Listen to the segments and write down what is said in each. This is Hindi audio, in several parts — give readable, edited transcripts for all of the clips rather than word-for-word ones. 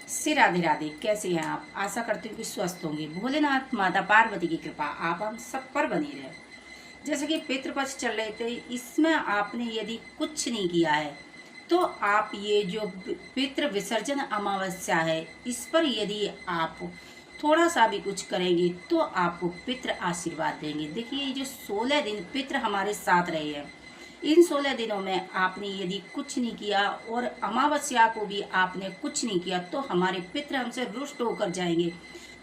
श्री राधे राधे। कैसे हैं आप? आशा करती हूँ कि स्वस्थ होंगे। भोलेनाथ माता पार्वती की कृपा आप हम सब पर बनी रहे। जैसे कि पितृपक्ष चल रहे थे, इसमें आपने यदि कुछ नहीं किया है तो आप ये जो पितृ विसर्जन अमावस्या है, इस पर यदि आप थोड़ा सा भी कुछ करेंगे तो आपको पितृ आशीर्वाद देंगे। देखिए, ये जो 16 दिन पितृ हमारे साथ रहे हैं, इन 16 दिनों में आपने यदि कुछ नहीं किया और अमावस्या को भी आपने कुछ नहीं किया तो हमारे पितृ हमसे रुष्ट होकर जाएंगे।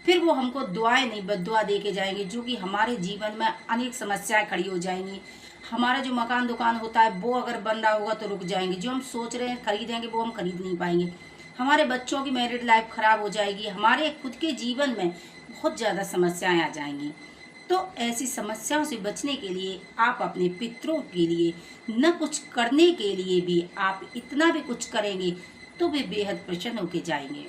फिर वो हमको दुआएं नहीं बद्दुआ दे के जाएंगे, जो कि हमारे जीवन में अनेक समस्याएं खड़ी हो जाएंगी। हमारा जो मकान दुकान होता है वो अगर बन रहा होगा तो रुक जाएंगे। जो हम सोच रहे हैं खरीदेंगे वो हम खरीद नहीं पाएंगे। हमारे बच्चों की मैरिड लाइफ खराब हो जाएगी। हमारे खुद के जीवन में बहुत ज़्यादा समस्याएं आ जाएंगी। तो ऐसी समस्याओं से बचने के लिए आप अपने पितरों के लिए न कुछ करने के लिए भी आप इतना भी कुछ करेंगे तो वे बेहद प्रसन्न होके जाएंगे।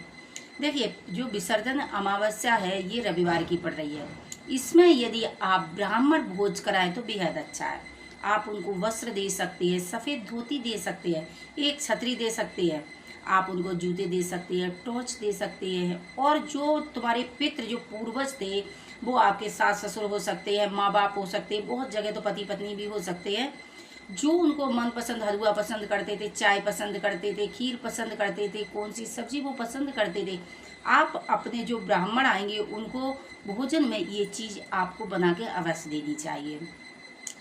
देखिए, जो विसर्जन अमावस्या है ये रविवार की पड़ रही है। इसमें यदि आप ब्राह्मण भोज कराएं तो बेहद अच्छा है। आप उनको वस्त्र दे सकते हैं, सफ़ेद धोती दे सकते हैं, एक छतरी दे सकते हैं, आप उनको जूते दे सकते हैं, टॉर्च दे सकते हैं। और जो तुम्हारे पितृ जो पूर्वज थे वो आपके सास ससुर हो सकते हैं, माँ बाप हो सकते हैं, बहुत जगह तो पति पत्नी भी हो सकते हैं। जो उनको मनपसंद हलवा पसंद करते थे, चाय पसंद करते थे, खीर पसंद करते थे, कौन सी सब्जी वो पसंद करते थे, आप अपने जो ब्राह्मण आएंगे उनको भोजन में ये चीज़ आपको बना के अवश्य देनी चाहिए।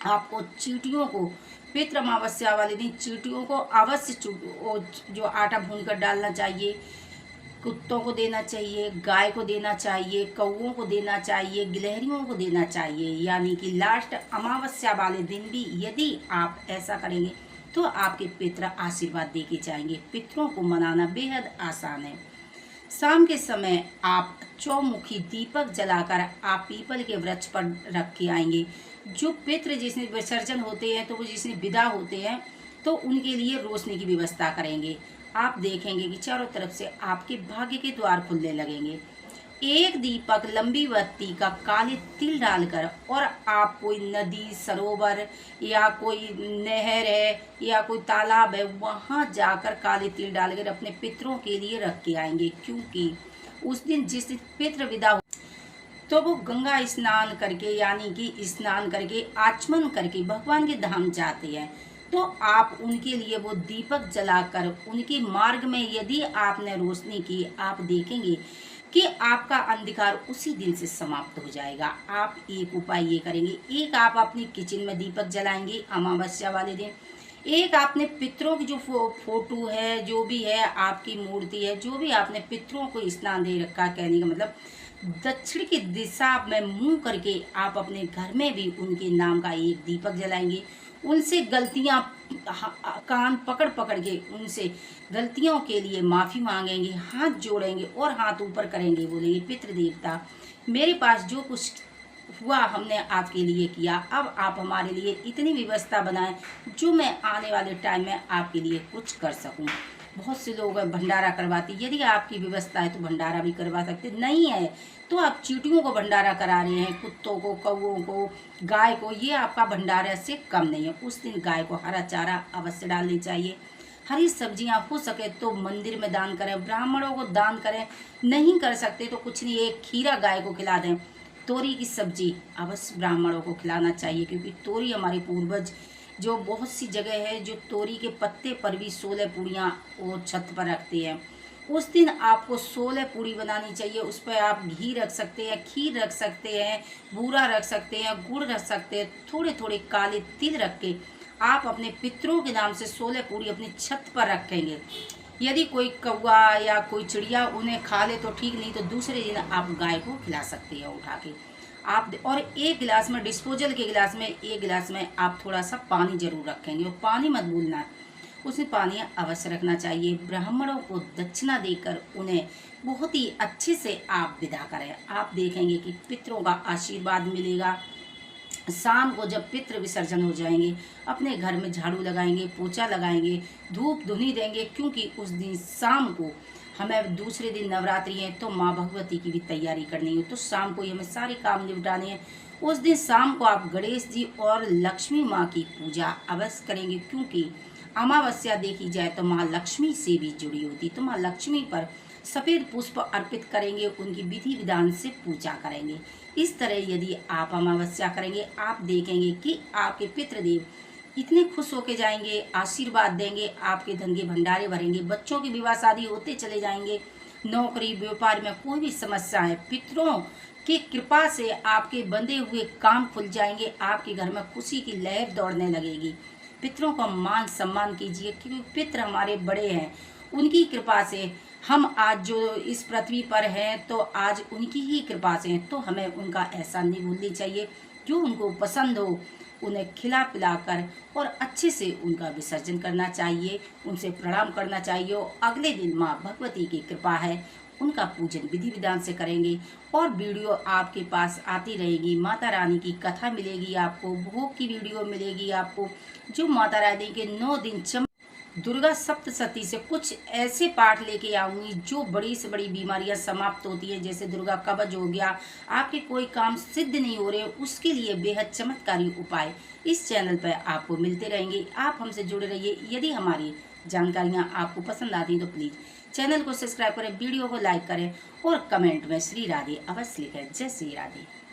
आपको चींटियों को पितृ अमावस्या वाले दिन चींटियों को अवश्य जो आटा भून कर डालना चाहिए। कुत्तों को देना चाहिए, गाय को देना चाहिए, कौओं को देना चाहिए, गिलहरियों को देना चाहिए। यानी कि लास्ट अमावस्या वाले दिन भी यदि आप ऐसा करेंगे तो आपके पितृ आशीर्वाद दे के जाएंगे। पितरों को मनाना बेहद आसान है। शाम के समय आप चौमुखी दीपक जलाकर आप पीपल के वृक्ष पर रख के आएंगे। जो पितृ जिसमें विसर्जन होते हैं तो वो जिसमें विदा होते हैं तो उनके लिए रोशनी की व्यवस्था करेंगे। आप देखेंगे कि चारों तरफ से आपके भाग्य के द्वार खुलने लगेंगे। एक दीपक लंबी बत्ती का काले तिल डालकर, और आप कोई नदी सरोवर या कोई नहर है या कोई तालाब है वहाँ जाकर काले तिल डालकर अपने पितरों के लिए रख के आएंगे। क्योंकि उस दिन जिस पितृ विदा हो तो वो गंगा स्नान करके यानी कि स्नान करके आचमन करके भगवान के धाम जाते हैं। तो आप उनके लिए वो दीपक जलाकर उनके मार्ग में यदि आपने रोशनी की, आप देखेंगे कि आपका अंधकार उसी दिन से समाप्त हो जाएगा। आप एक उपाय ये करेंगे, एक आप अपनी किचन में दीपक जलाएंगे अमावस्या वाले दिन, एक आपने पितरों की जो फोटो है, जो भी है आपकी मूर्ति है, जो भी आपने पितरों को स्नान दे रखा, कहने का मतलब दक्षिण की दिशा में मुंह करके आप अपने घर में भी उनके नाम का एक दीपक जलाएंगे। उनसे गलतियां कान पकड़ पकड़ के उनसे गलतियों के लिए माफ़ी मांगेंगे, हाथ जोड़ेंगे और हाथ ऊपर करेंगे, बोलेंगे पितृ देवता मेरे पास जो कुछ हुआ हमने आपके लिए किया, अब आप हमारे लिए इतनी व्यवस्था बनाएं जो मैं आने वाले टाइम में आपके लिए कुछ कर सकूं। बहुत से लोग भंडारा करवाते, यदि आपकी व्यवस्था है तो भंडारा भी करवा सकते, नहीं है तो आप चींटियों को भंडारा करा रहे हैं, कुत्तों को, कौओं को, गाय को, ये आपका भंडारा से कम नहीं है। उस दिन गाय को हरा चारा अवश्य डालनी चाहिए। हरी सब्जियां हो सके तो मंदिर में दान करें, ब्राह्मणों को दान करें, नहीं कर सकते तो कुछ नहीं, एक खीरा गाय को खिला दें। तोरी की सब्जी अवश्य ब्राह्मणों को खिलाना चाहिए, क्योंकि तोरी हमारे पूर्वज जो बहुत सी जगह है जो तोरी के पत्ते पर भी 16 पूड़ियाँ वो छत पर रखते हैं। उस दिन आपको 16 पूड़ी बनानी चाहिए। उस पर आप घी रख सकते हैं, खीर रख सकते हैं, बूरा रख सकते हैं, गुड़ रख सकते हैं, थोड़े थोड़े काले तिल रख के आप अपने पितरों के नाम से 16 पूड़ी अपनी छत पर रखेंगे। यदि कोई कौवा या कोई चिड़िया उन्हें खा ले तो ठीक, नहीं तो दूसरे दिन आप गाय को खिला सकते हैं उठा के आप। और एक गिलास में, डिस्पोजल के गिलास में, एक गिलास में आप थोड़ा सा पानी जरूर रखेंगे और पानी मत भूलना है, उसमें पानी अवश्य रखना चाहिए। ब्राह्मणों को दक्षिणा देकर उन्हें बहुत ही अच्छे से आप विदा करें। आप देखेंगे कि पितरों का आशीर्वाद मिलेगा। शाम को जब पितृ विसर्जन हो जाएंगे अपने घर में झाड़ू लगाएंगे, पोछा लगाएंगे, धूप धुनी देंगे, क्योंकि उस दिन शाम को हमें दूसरे दिन नवरात्रि है तो माँ भगवती की भी तैयारी करनी है, तो शाम को ही हमें सारे काम निपटाने हैं। उस दिन शाम को आप गणेश जी और लक्ष्मी माँ की पूजा अवश्य करेंगे, क्योंकि अमावस्या देखी जाए तो माँ लक्ष्मी से भी जुड़ी होती, तो माँ लक्ष्मी पर सफ़ेद पुष्प अर्पित करेंगे, उनकी विधि विधान से पूजा करेंगे। इस तरह यदि आप अमावस्या करेंगे, आप देखेंगे कि आपके पितृदेव इतने खुश होके जाएंगे, आशीर्वाद देंगे, आपके धन के भंडारे भरेंगे, बच्चों की विवाह शादी होते चले जाएंगे, नौकरी व्यापार में कोई भी समस्या है, पितरों की कृपा से आपके बंधे हुए काम खुल जाएंगे, आपके घर में खुशी की लहर दौड़ने लगेगी। पितरों का मान सम्मान कीजिए, क्योंकि पितर हमारे बड़े हैं, उनकी कृपा से हम आज जो इस पृथ्वी पर हैं, तो आज उनकी ही कृपा से हैं। तो हमें उनका एहसान नहीं भूलनी चाहिए। जो उनको पसंद हो उन्हें खिला पिलाकर और अच्छे से उनका विसर्जन करना चाहिए, उनसे प्रणाम करना चाहिए। और अगले दिन माँ भगवती की कृपा है, उनका पूजन विधि विधान से करेंगे और वीडियो आपके पास आती रहेगी। माता रानी की कथा मिलेगी आपको, भोग की वीडियो मिलेगी आपको, जो माता रानी के 9 दिन दुर्गा सप्तशती से कुछ ऐसे पाठ लेके आऊंगी जो बड़ी से बड़ी बीमारियां समाप्त होती है, जैसे दुर्गा कवच हो गया, आपके कोई काम सिद्ध नहीं हो रहे, उसके लिए बेहद चमत्कारी उपाय इस चैनल पर आपको मिलते रहेंगे। आप हमसे जुड़े रहिए। यदि हमारी जानकारियां आपको पसंद आती तो प्लीज़ चैनल को सब्सक्राइब करें, वीडियो को लाइक करें और कमेंट में श्री राधे अवश्य लिखें। जय श्री राधे।